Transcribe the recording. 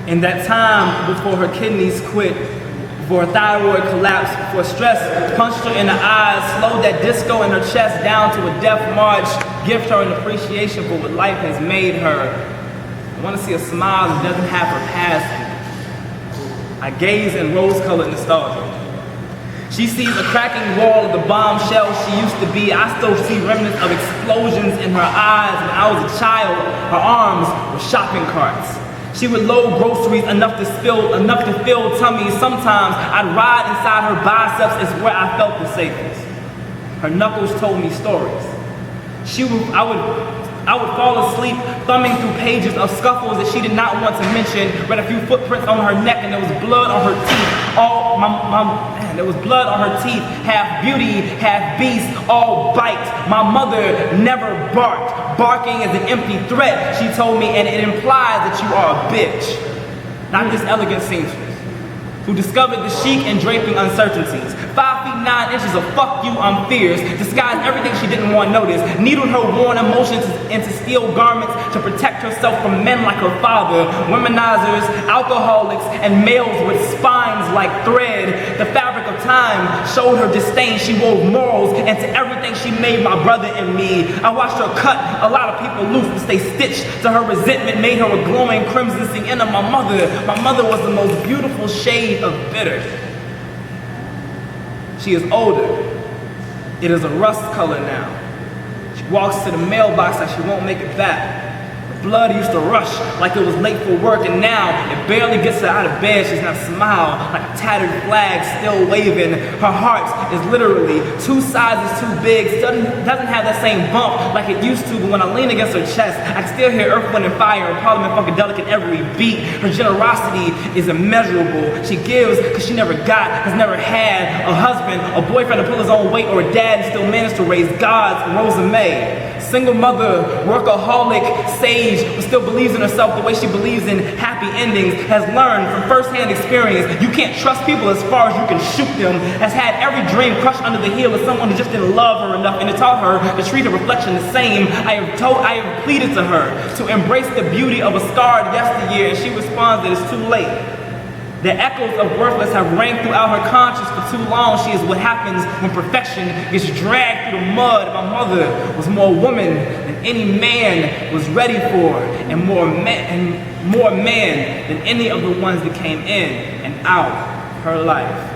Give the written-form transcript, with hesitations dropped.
In that time before her kidneys quit, before her thyroid collapsed, before stress punched her in the eyes, slowed that disco in her chest down to a death march, gift her an appreciation for what life has made her. I want to see a smile that doesn't have her past. I gaze in rose-colored nostalgia. She sees a cracking wall of the bombshell she used to be. I still see remnants of explosions in her eyes. When I was a child, her arms were shopping carts. She would load groceries enough to fill tummies. Sometimes I'd ride inside her biceps is where I felt the safest. Her knuckles told me stories. I would fall asleep thumbing through pages of scuffles that she did not want to mention. Read a few footprints on her neck and there was blood on her teeth. There was blood on her teeth. Half beauty, half beast, all bite. My mother never barked. Barking is an empty threat, she told me, and it implies that you are a bitch. Not this elegant seamstress who discovered the chic and draping uncertainties. 5 feet 9 inches of fuck you, I'm fierce, disguised everything she didn't want noticed, needled her worn emotions into steel garments to protect herself from men like her father, womanizers, alcoholics, and males with spines like thread. The fabric of time showed her disdain. She wove morals into everything she made my brother and me. I watched her cut a lot of people loose to stay stitched to her resentment, made her a glowing crimson sienna. My mother was the most beautiful shade of bitter. She is older. It is a rust color now. She walks to the mailbox like she won't make it back. Her blood used to rush like it was late for work, and now it barely gets her out of bed. She's not smile like a tattered flag still waving. Her heart is literally 2 sizes too big. Still doesn't have that same bump like it used to, but when I lean against her chest, I can still hear Earth, Wind, and Fire and Parliament Funkadelic in every beat. Her generosity is immeasurable. She gives because she never got, has never had a husband, a boyfriend to pull his own weight, or a dad and still managed to raise God's Rosa May. Single mother, workaholic, sage, but still believes in herself the way she believes in happy endings, has learned from first-hand experience you can't trust people as far as you can shoot them, has had every dream crushed under the heel of someone who just didn't love her enough, and it taught her to treat her reflection the same. I have pleaded to her to embrace the beauty of a scarred yesteryear, and she responds that it's too late. The echoes of worthless have rang throughout her conscience for too long. She is what happens when perfection gets dragged through the mud. My mother was more woman than any man was ready for, and more man than any of the ones that came in and out her life.